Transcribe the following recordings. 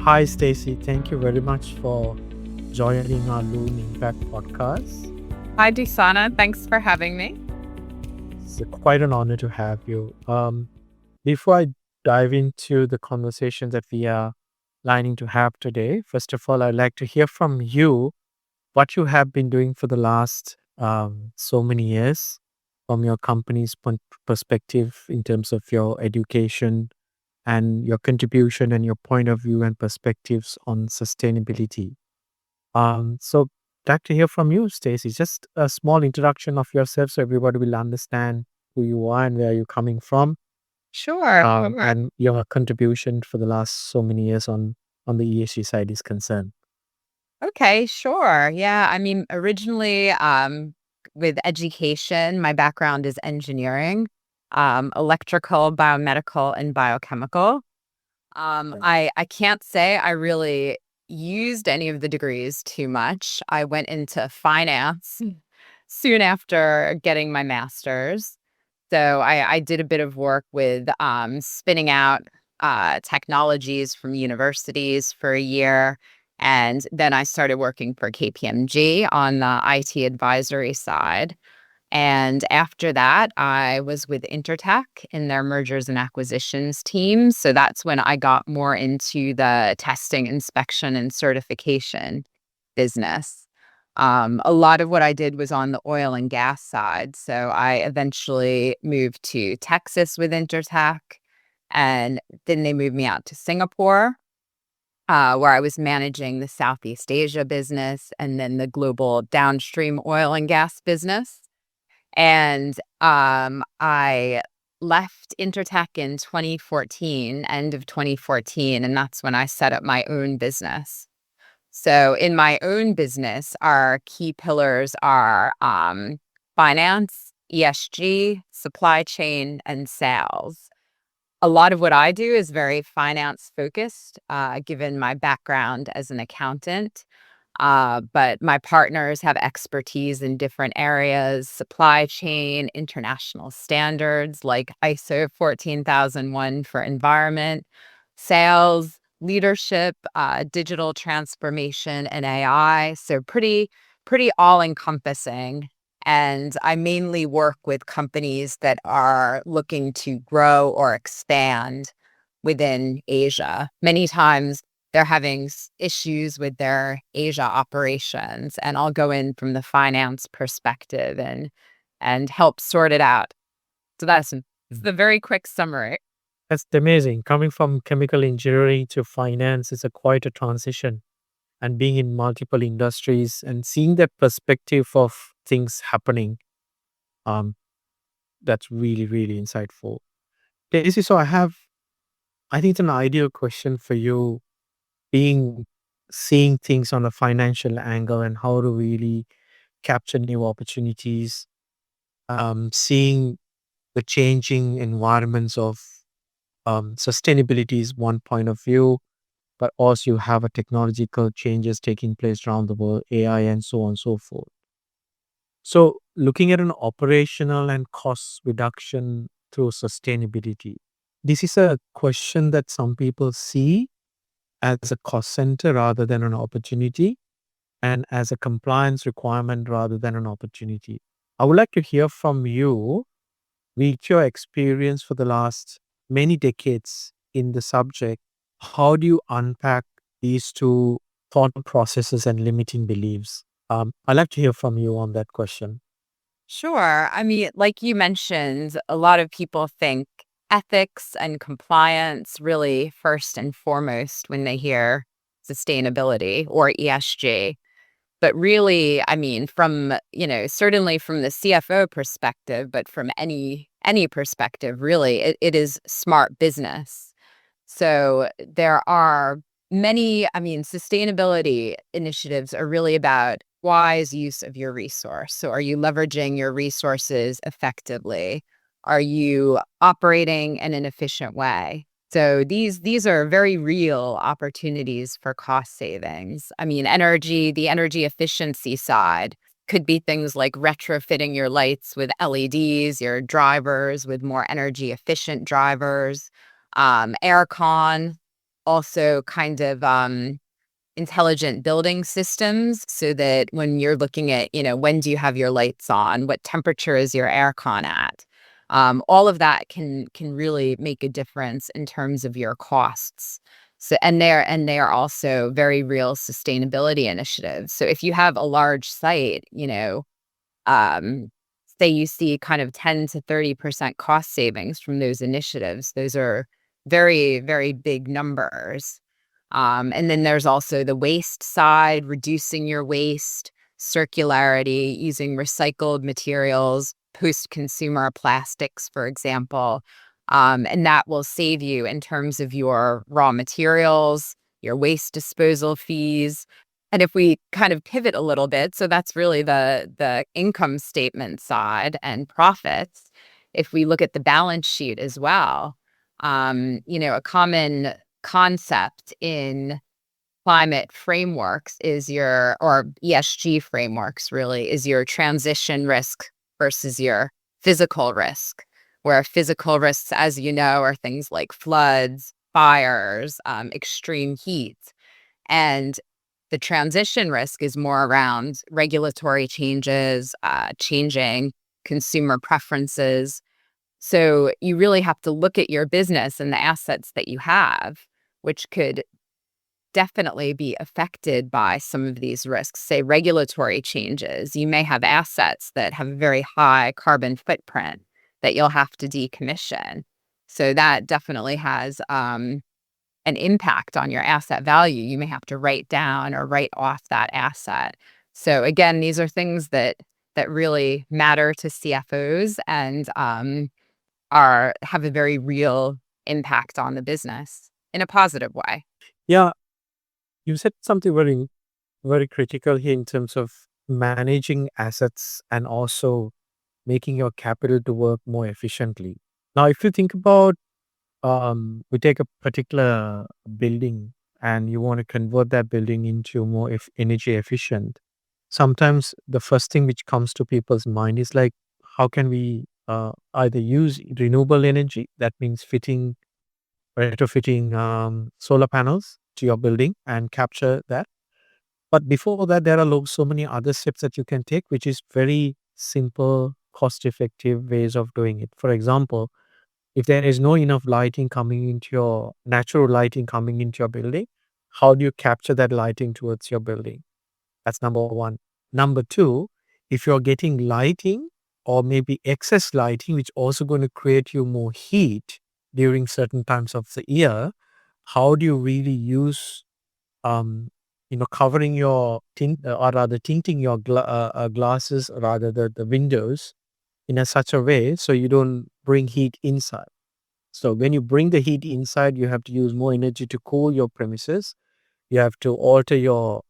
Hi, Stacey. Thank you very much for joining our Luhn Impact Podcast. Hi, Disana. Thanks for having me. It's quite an honor to have you. Before I dive into the conversation that we are lining to have today, first of all, I'd like to hear from you what you have been doing for the last so many years from your company's perspective in terms of your education and your contribution and your point of view and perspectives on sustainability. So I'd like to hear from you, Stacey. Just a small introduction of yourself so everybody will understand who you are and where you're coming from, Sure. and your contribution for the last so many years on the ESG side is concerned. Okay, sure. Yeah, originally, with education, my background is engineering, electrical, biomedical, and biochemical. Right. I can't say I really used any of the degrees too much. I went into finance soon after getting my master's. So I did a bit of work with spinning out technologies from universities for a year. And then I started working for KPMG on the IT advisory side. And after that, I was with Intertech in their mergers and acquisitions team. So that's when I got more into the testing, inspection, and certification business. A lot of what I did was on the oil and gas side. So I eventually moved to Texas with Intertech, and then they moved me out to Singapore, where I was managing the Southeast Asia business and then the global downstream oil and gas business. And I left Intertech in 2014, end of 2014, and that's when I set up my own business. So in my own business, our key pillars are finance, ESG, supply chain, and sales. A lot of what I do is very finance focused, given my background as an accountant. But my partners have expertise in different areas: supply chain, international standards like ISO 14001 for environment, sales, leadership, digital transformation, and AI. So pretty all encompassing. And I mainly work with companies that are looking to grow or expand within Asia. Many times they're having issues with their Asia operations, and I'll go in from the finance perspective and help sort it out. So that's Mm. the very quick summary. That's amazing. Coming from chemical engineering to finance is a quite a transition, and being in multiple industries and seeing that perspective of things happening. Um, that's really, really insightful. Daisy, so I think it's an ideal question for you, being seeing things on a financial angle and how to really capture new opportunities, seeing the changing environments of sustainability is one point of view, but also you have a technological changes taking place around the world, AI and so on and so forth. So looking at an operational and cost reduction through sustainability, this is a question that some people see as a cost center rather than an opportunity, and as a compliance requirement rather than an opportunity. I would like to hear from you, with your experience for the last many decades in the subject. How do you unpack these two thought processes and limiting beliefs? I'd like to hear from you on that question. Sure. Like you mentioned, a lot of people think ethics and compliance really first and foremost when they hear sustainability or ESG. But really, from, certainly from the CFO perspective, but from any perspective, really, it is smart business. So there are many, sustainability initiatives are really about wise use of your resource. So are you leveraging your resources effectively? Are you operating in an efficient way? So these are very real opportunities for cost savings. The energy efficiency side could be things like retrofitting your lights with LEDs, your drivers with more energy efficient drivers, aircon, also kind of intelligent building systems, so that when you're looking at, when do you have your lights on? What temperature is your aircon at? All of that can really make a difference in terms of your costs. So, and they are also very real sustainability initiatives. So if you have a large site, um, say you see kind of 10 to 30% cost savings from those initiatives, those are very, very big numbers. And then there's also the waste side, reducing your waste, circularity, using recycled materials, post-consumer plastics, for example. And that will save you in terms of your raw materials, your waste disposal fees. And if we kind of pivot a little bit, so that's really the income statement side and profits. If we look at the balance sheet as well, a common concept in climate frameworks or ESG frameworks really, is your transition risk versus your physical risk, where physical risks, as you know, are things like floods, fires, extreme heat. And the transition risk is more around regulatory changes, changing consumer preferences. So you really have to look at your business and the assets that you have, which could definitely be affected by some of these risks. Say regulatory changes. You may have assets that have a very high carbon footprint that you'll have to decommission. So that definitely has an impact on your asset value. You may have to write down or write off that asset. So again, these are things that really matter to CFOs and are have a very real impact on the business in a positive way. Yeah, you said something very, very critical here in terms of managing assets and also making your capital to work more efficiently. Now, if you think about, we take a particular building and you want to convert that building into more energy efficient. Sometimes the first thing which comes to people's mind is like, how can we either use renewable energy? That means retrofitting solar panels to your building and capture that. But before that, there are so many other steps that you can take, which is very simple, cost effective ways of doing it. For example, if there is no enough lighting coming into your natural lighting coming into your building, how do you capture that lighting towards your building? That's number one. Number two, if you're getting lighting or maybe excess lighting, which also going to create you more heat during certain times of the year, how do you really use covering your tint or rather tinting your glasses, or rather the windows in a such a way so you don't bring heat inside. So when you bring the heat inside, you have to use more energy to cool your premises. You have to alter your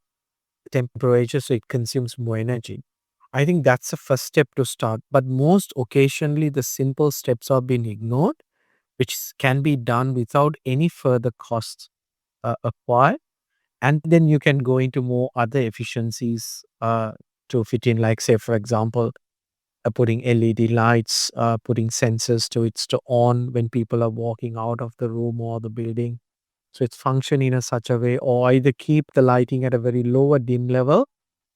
temperature so it consumes more energy. I think that's the first step to start. But most occasionally, the simple steps are being ignored, which can be done without any further costs acquired. And then you can go into more other efficiencies to fit in, like, say, for example, putting LED lights, putting sensors to it's to on when people are walking out of the room or the building. So it's function in a such a way, or either keep the lighting at a very lower dim level.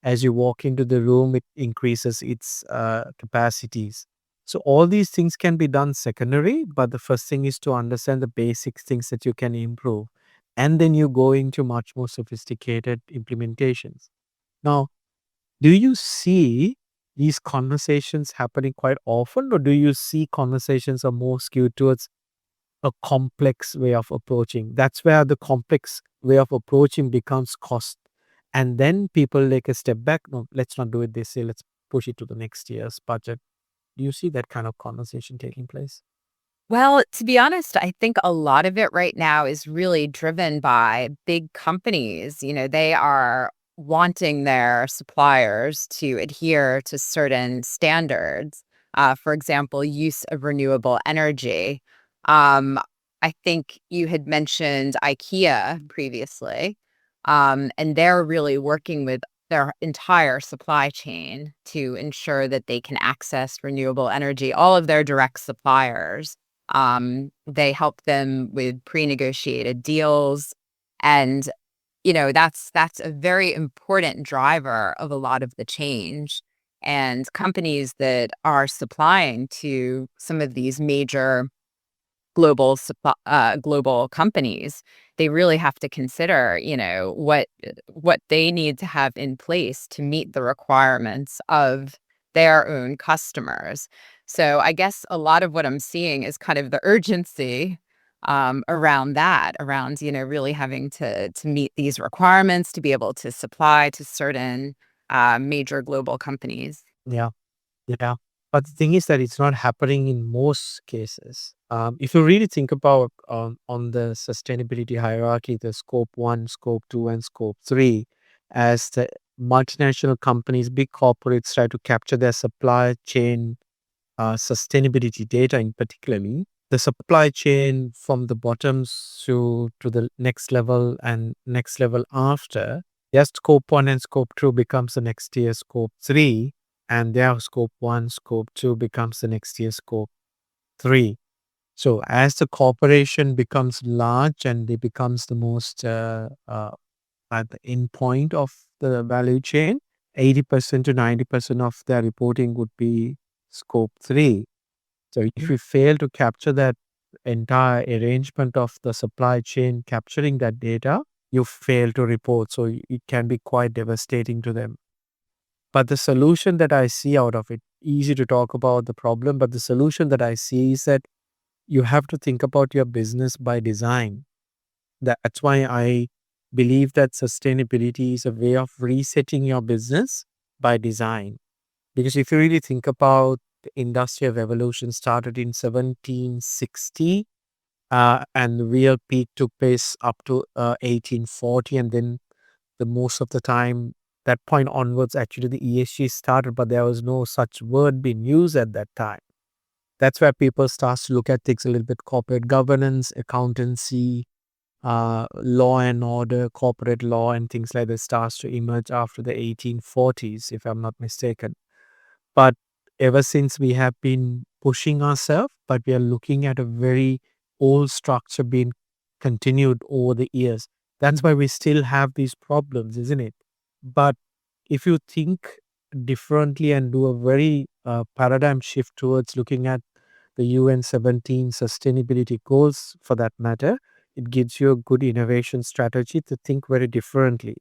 As you walk into the room, it increases its capacities. So all these things can be done secondary, but the first thing is to understand the basic things that you can improve. And then you go into much more sophisticated implementations. Now, do you see these conversations happening quite often, or do you see conversations are more skewed towards a complex way of approaching? That's where the complex way of approaching becomes cost. And then people take a step back. No, let's not do it this year. Let's push it to the next year's budget. Do you see that kind of conversation taking place? Well, to be honest, I think a lot of it right now is really driven by big companies. They are wanting their suppliers to adhere to certain standards. For example, use of renewable energy. Um, I think you had mentioned IKEA previously, and they're really working with their entire supply chain to ensure that they can access renewable energy, all of their direct suppliers. They help them with pre-negotiated deals. And, that's a very important driver of a lot of the change. And companies that are supplying to some of these major global companies, they really have to consider, what they need to have in place to meet the requirements of their own customers. So I guess a lot of what I'm seeing is kind of the urgency around that, around, really having to meet these requirements to be able to supply to certain major global companies. Yeah. Yeah. But the thing is that it's not happening in most cases. If you really think about on the sustainability hierarchy, the scope one, scope two, and scope three, as the multinational companies, big corporates try to capture their supply chain sustainability data in particularly, the supply chain from the bottoms to the next level and next level after, their scope one and scope two becomes the next year scope three, and their scope one, scope two becomes the next year scope three. So as the corporation becomes large and it becomes the most at the end point of the value chain, 80% to 90% of their reporting would be scope three. So if you fail to capture that entire arrangement of the supply chain, capturing that data, you fail to report. So it can be quite devastating to them. But the solution that I see out of it, easy to talk about the problem, but the solution that I see is that you have to think about your business by design. That's why I believe that sustainability is a way of resetting your business by design. Because if you really think about the industrial revolution started in 1760, and the real peak took place up to 1840, and then the most of the time that point onwards, actually the ESG started, but there was no such word being used at that time. That's where people start to look at things a little bit corporate governance, accountancy, law and order, corporate law, and things like that starts to emerge after the 1840s, if I'm not mistaken. But ever since we have been pushing ourselves, but we are looking at a very old structure being continued over the years. That's why we still have these problems, isn't it? But if you think differently and do a very paradigm shift towards looking at the UN 17 sustainability goals for that matter, it gives you a good innovation strategy to think very differently.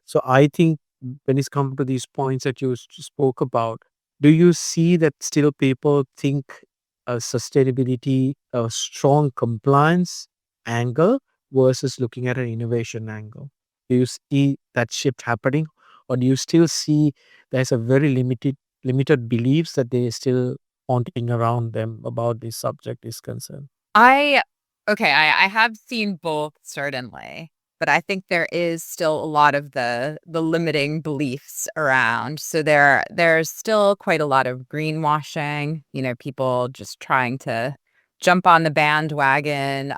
So I think when it's come to these points that you spoke about, do you see that still people think sustainability, a strong compliance angle versus looking at an innovation angle? Do you see that shift happening, or do you still see there's a very limited beliefs that they still haunting around them about this subject is concerned? I Okay, I have seen both, certainly, but I think there is still a lot of the limiting beliefs around. So there's still quite a lot of greenwashing, people just trying to jump on the bandwagon,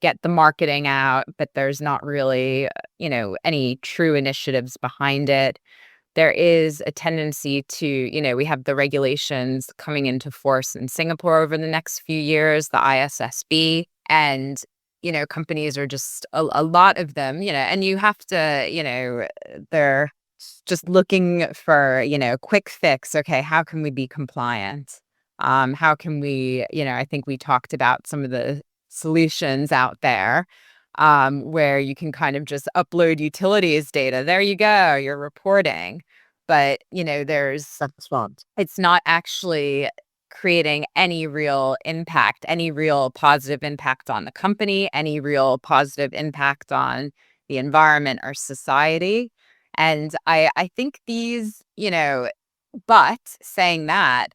get the marketing out, but there's not really, any true initiatives behind it. There is a tendency to, we have the regulations coming into force in Singapore over the next few years, the ISSB, and, companies are just a lot of them, and you have to, they're just looking for, quick fix. Okay, how can we be compliant? How can we, I think we talked about some of the solutions out there, where you can kind of just upload utilities data. There you go, you're reporting. But, That's fun. it's not actually creating any real impact, any real positive impact on the company, any real positive impact on the environment or society. And I think but saying that,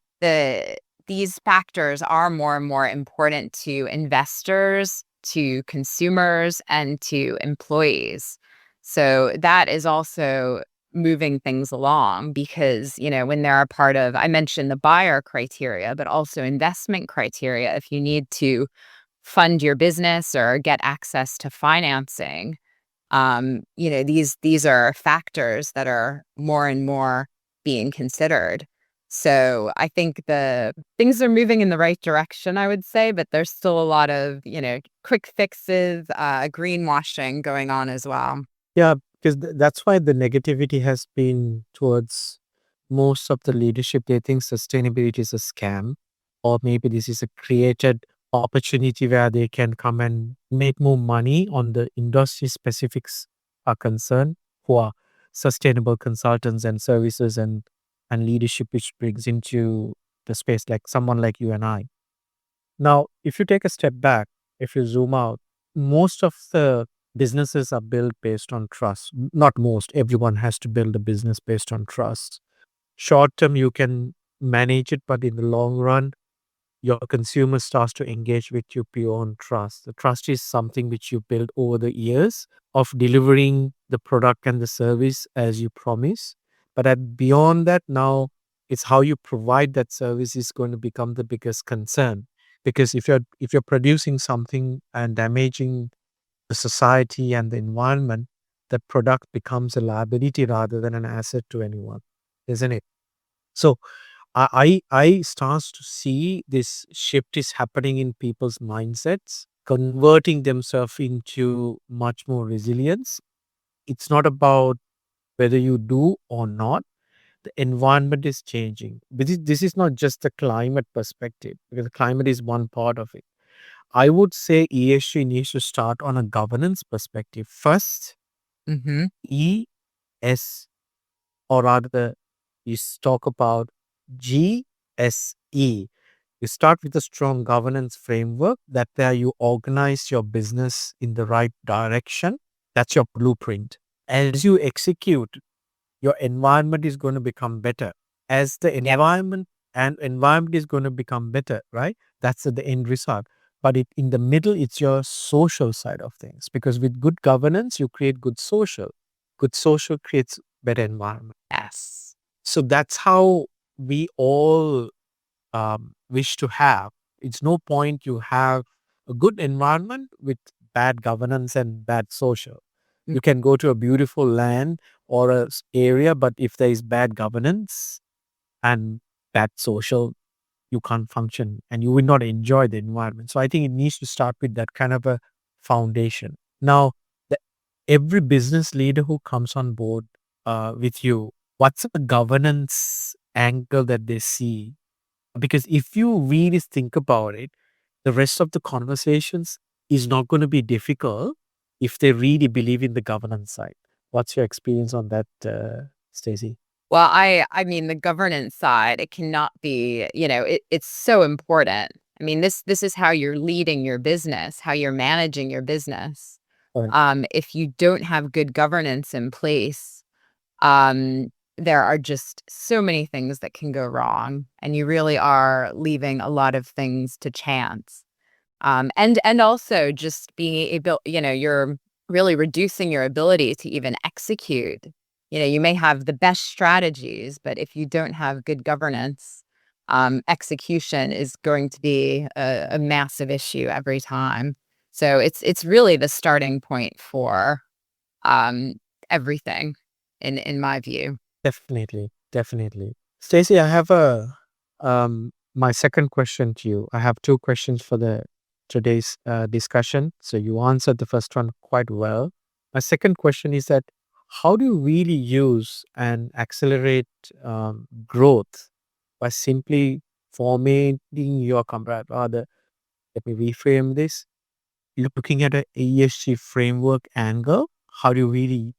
these factors are more and more important to investors, to consumers, and to employees. So that is also moving things along because, when they're a part of, I mentioned the buyer criteria, but also investment criteria. If you need to fund your business or get access to financing, these are factors that are more and more being considered. So I think the things are moving in the right direction, I would say, but there's still a lot of, quick fixes, greenwashing going on as well. Yeah, because that's why the negativity has been towards most of the leadership. They think sustainability is a scam, or maybe this is a created opportunity where they can come and make more money on the industry specifics are concerned, who are sustainable consultants and services and leadership, which brings into the space like someone like you and I. Now, if you take a step back, if you zoom out, most of the businesses are built based on trust. Not most, everyone has to build a business based on trust. Short term, you can manage it, but in the long run, your consumer starts to engage with you beyond trust. The trust is something which you build over the years of delivering the product and the service as you promise. But beyond that, now it's how you provide that service is going to become the biggest concern. Because if you're producing something and damaging the society and the environment, that product becomes a liability rather than an asset to anyone, isn't it? So I starts to see this shift is happening in people's mindsets, converting themselves into much more resilience. It's not about whether you do or not. The environment is changing. This is not just the climate perspective, because the climate is one part of it. I would say ESG needs to start on a governance perspective first. Hmm. ES, or rather, talk about GSE. You start with a strong governance framework that there you organize your business in the right direction. That's your blueprint. As you execute, your environment is going to become better. As the Yep. environment is going to become better, right? That's the end result. But in the middle, it's your social side of things. Because with good governance, you create good social. Good social creates better environment. Yes. So that's how we all wish to have. It's no point you have a good environment with bad governance and bad social. Mm. You can go to a beautiful land or a area, but if there is bad governance and bad social, you can't function and you will not enjoy the environment. So I think it needs to start with that kind of a foundation. Now, the, every business leader who comes on board with you, what's the governance angle that they see? Because if you really think about it, the rest of the conversations is not going to be difficult if they really believe in the governance side. What's your experience on that, Stacey? Well, I mean, the governance side, it cannot be, it's so important. I mean, this is how you're leading your business, how you're managing your business. Right. If you don't have good governance in place, um, there are just so many things that can go wrong, and you really are leaving a lot of things to chance. And also just being able, you're really reducing your ability to even execute. You may have the best strategies, but if you don't have good governance, execution is going to be a massive issue every time. So it's really the starting point for um, everything, in my view. Definitely, definitely. Stacey, I have a my second question to you. I have two questions for the today's discussion. So you answered the first one quite well. My second question is that how do you really use and accelerate growth by simply formatting your company? Rather, let me reframe this. Looking at an ESG framework angle, how do you really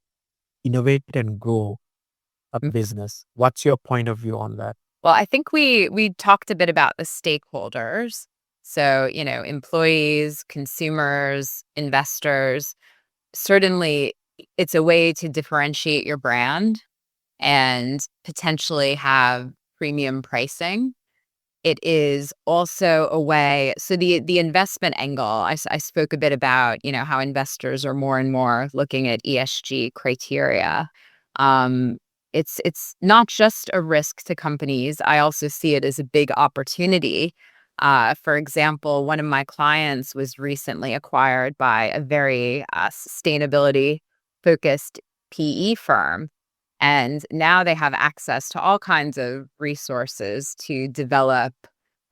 innovate and grow a business? What's your point of view on that? Well, I think we talked a bit about the stakeholders. So, employees, consumers, investors. Certainly, it's a way to differentiate your brand and potentially have premium pricing. It is also a way, so the investment angle, I spoke a bit about, how investors are more and more looking at ESG criteria. Um, it's not just a risk to companies. I also see it as a big opportunity. For example, one of my clients was recently acquired by a very sustainability focused PE firm. And now they have access to all kinds of resources to develop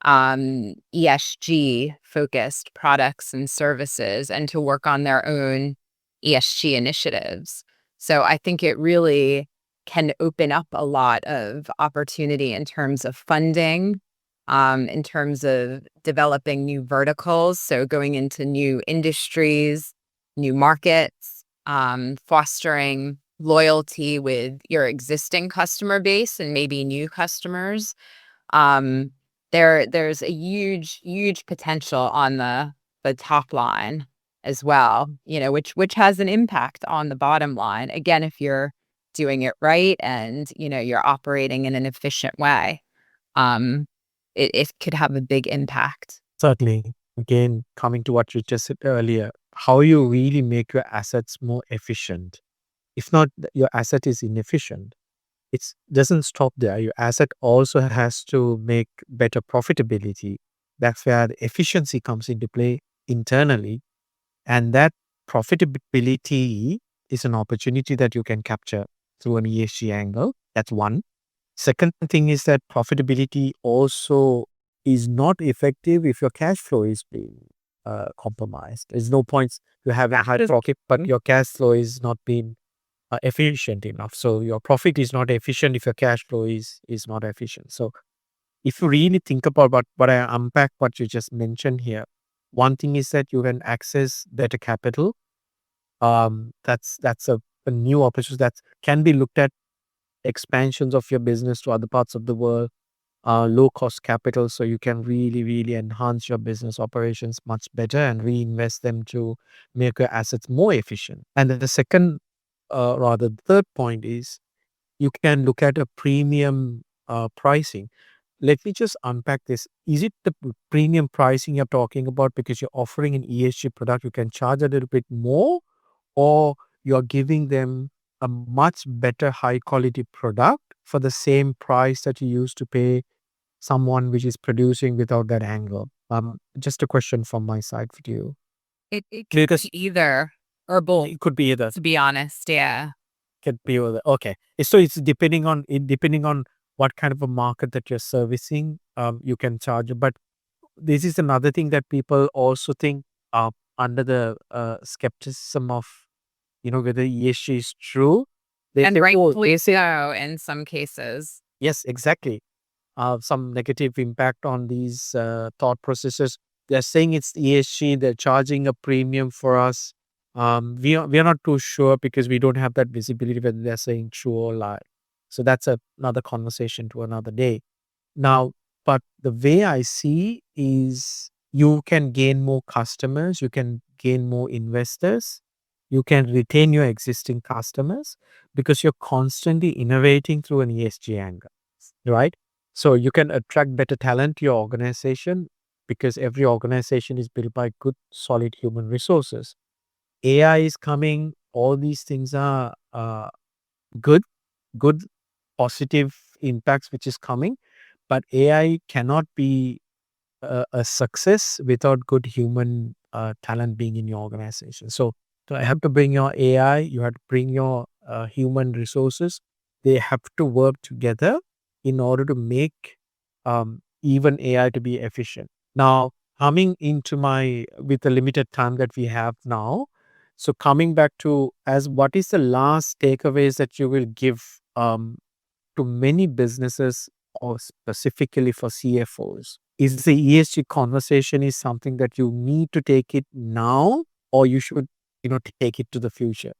ESG focused products and services and to work on their own ESG initiatives. So I think it really can open up a lot of opportunity in terms of funding, in terms of developing new verticals. So going into new industries, new markets, fostering loyalty with your existing customer base and maybe new customers. Um, there's a huge potential on the top line as well, which has an impact on the bottom line. Again, if you're doing it right and you're operating in an efficient way, um, it could have a big impact. Certainly. Again, coming to what you just said earlier, how you really make your assets more efficient. If not, your asset is inefficient. It doesn't stop there. Your asset also has to make better profitability. That's where the efficiency comes into play internally. And that profitability is an opportunity that you can capture through an ESG angle. That's one. Second thing is that profitability also is not effective if your cash flow is being compromised. There's no point to have a high profit, but your cash flow is not being efficient enough. So your profit is not efficient if your cash flow is not efficient. So if you really think about what I unpack, what you just mentioned here, one thing is that you can access better capital. That's a new opportunity that can be looked at expansions of your business to other parts of the world, low cost capital. So you can really enhance your business operations much better and reinvest them to make your assets more efficient. And then the second, rather third point is you can look at a premium pricing. Let me just unpack this. Is it the premium pricing you're talking about because you're offering an ESG product, you can charge a little bit more, or you're giving them a much better high quality product for the same price that you used to pay someone which is producing without that angle? Just a question from my side for you. It could Because be either or both, it could be either. to be honest. Yeah. Could be either. Okay. So it's depending on what kind of a market that you're servicing, you can charge. But this is another thing that people also think under the skepticism of whether ESG is true. They And say, oh, rightfully so in some cases. yes, exactly. Some negative impact on these thought processes. They're saying it's ESG. They're charging a premium for us. We are not too sure because we don't have that visibility whether they're saying true or lie. So that's another conversation to another day. Now, but the way I see is you can gain more customers, you can gain more investors, you can retain your existing customers because you're constantly innovating through an ESG angle, right? So you can attract better talent to your organization because every organization is built by good, solid human resources. AI is coming, all these things are good, good, positive impacts which is coming, but AI cannot be a success without good human talent being in your organization. So I have to bring your AI, you have to bring your human resources. They have to work together in order to make even AI to be efficient. Now, coming into with the limited time that we have now, so coming back to as what is the last takeaways that you will give to many businesses or specifically for CFOs? Is the ESG conversation is something that you need to take it now or you should, take it to the future?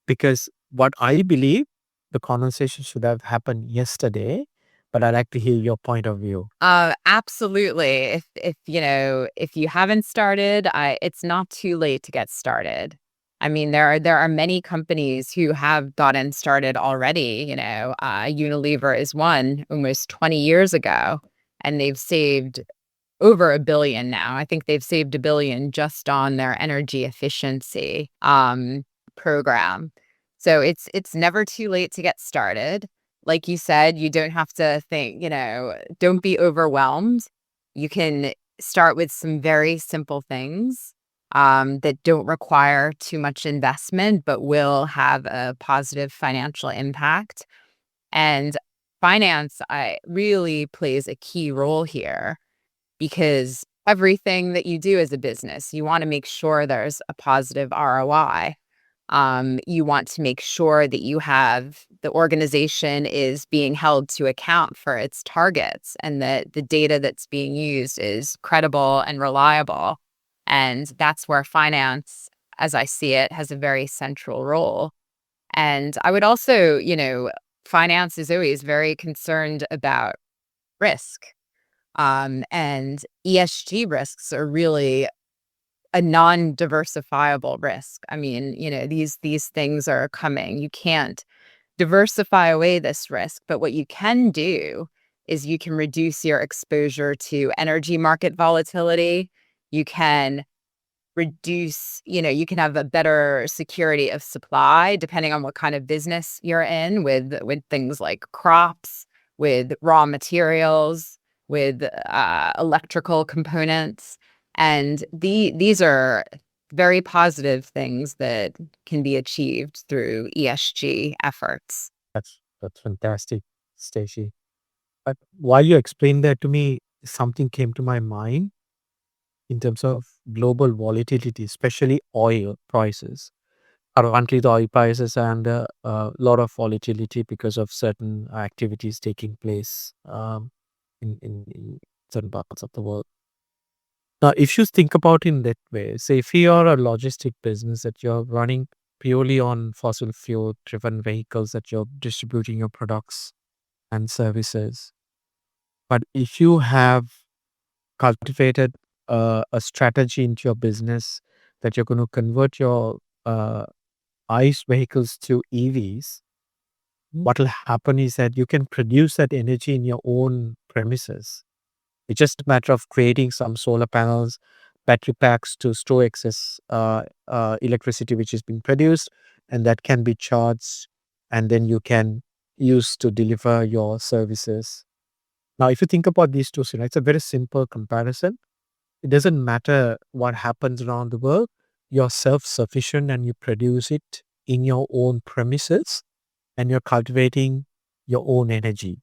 Because what I believe, the conversation should have happened yesterday, but I'd like to hear your point of view. Absolutely. If you haven't started, it's not too late to get started. I mean, there are many companies who have gotten started already. Unilever is one almost 20 years ago, and they've saved over $1 billion now. I think they've saved $1 billion just on their energy efficiency program. So it's never too late to get started. Like you said, you don't have to think, don't be overwhelmed. You can start with some very simple things. that don't require too much investment, but will have a positive financial impact. And finance really plays a key role here because everything that you do as a business, you want to make sure there's a positive ROI. You want to make sure that the organization is being held to account for its targets and that the data that's being used is credible and reliable. And that's where finance, as I see it, has a very central role. And I would also, finance is always very concerned about risk. And ESG risks are really a non-diversifiable risk. I mean, these things are coming. You can't diversify away this risk, but what you can do is you can reduce your exposure to energy market volatility. You can you can have a better security of supply depending on what kind of business you're in with things like crops, with raw materials, with electrical components. And these are very positive things that can be achieved through ESG efforts. That's fantastic, Stacey. But while you explained that to me, something came to my mind in terms of global volatility, especially oil prices. Currently, the oil prices are under a lot of volatility because of certain activities taking place in certain parts of the world. Now, if you think about in that way, say if you are a logistic business that you're running purely on fossil fuel driven vehicles that you're distributing your products and services, but if you have cultivated a strategy into your business that you're going to convert your ICE vehicles to EVs, what will happen is that you can produce that energy in your own premises. It's just a matter of creating some solar panels, battery packs to store excess electricity which is being produced, and that can be charged, and then you can use to deliver your services. Now, if you think about these two scenarios, it's a very simple comparison. It doesn't matter what happens around the world. You're self-sufficient and you produce it in your own premises and you're cultivating your own energy,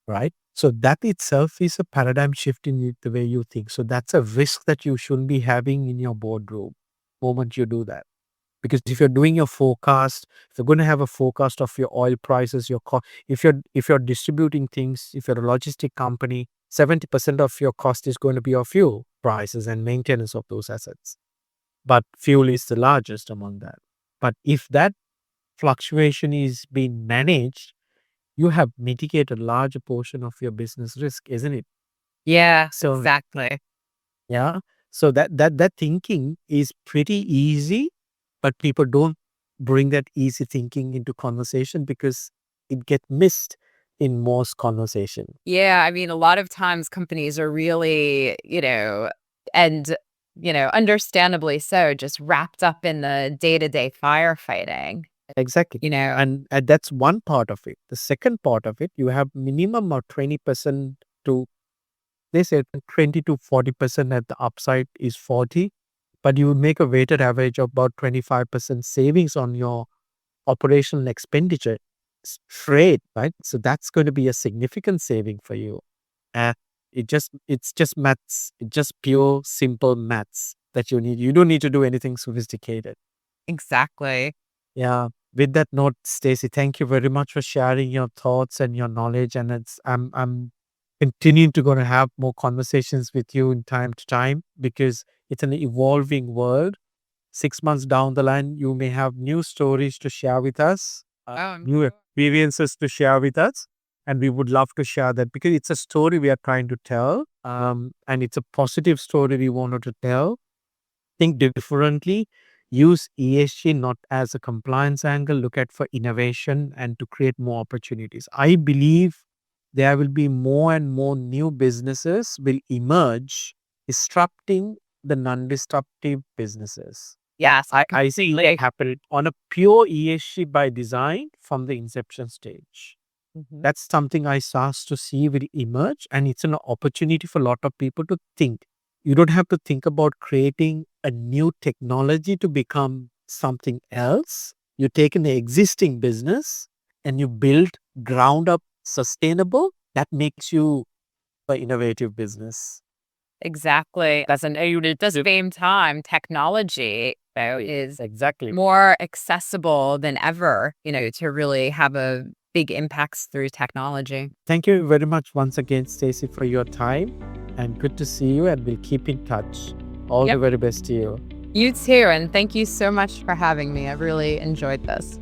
right? So that itself is a paradigm shift in the way you think. So that's a risk that you shouldn't be having in your boardroom moment you do that. Because if you're doing your forecast, if you're going to have a forecast of your oil prices, if you're distributing things, if you're a logistic company, 70% of your cost is going to be your fuel prices and maintenance of those assets. But fuel is the largest among that. But if that fluctuation is being managed, you have mitigated a larger portion of your business risk, isn't it? Yeah, So exactly. yeah. So that thinking is pretty easy, but people don't bring that easy thinking into conversation because it gets missed in most conversation. Yeah, I mean, a lot of times companies are really, and, understandably so, just wrapped up in the day-to-day firefighting, Exactly. you know? And that's one part of it. The second part of it, you have minimum of 20% to they say 20 to 40% at the upside is 40, but you would make a weighted average of about 25% savings on your operational expenditure straight, right? So that's going to be a significant saving for you. And it's just maths, it's just pure simple maths that you need. You don't need to do anything sophisticated. Exactly. Yeah. With that note, Stacey, thank you very much for sharing your thoughts and your knowledge. And I'm continuing to going to have more conversations with you in time to time because it's an evolving world. 6 months down the line, you may have new stories to share with us, Oh, I'm new sure. experiences to share with us. And we would love to share that because it's a story we are trying to tell. And it's a positive story we wanted to tell. Think differently, use ESG not as a compliance angle, look at for innovation and to create more opportunities. I believe there will be more and more new businesses will emerge, disrupting the non-disruptive businesses. Yes, I see it happen on a pure ESG by design from the inception stage. Mhm. That's something I start to see will emerge, and it's an opportunity for a lot of people to think. You don't have to think about creating a new technology to become something else. You take an existing business and you build ground up sustainable. That makes you an innovative business. Exactly. Doesn't at the same time, technology is Exactly. more accessible than ever, to really have a big impacts through technology. Thank you very much once again, Stacey, for your time. And good to see you, and we'll keep in touch. All Yep. the very best to you. You too. And thank you so much for having me. I really enjoyed this.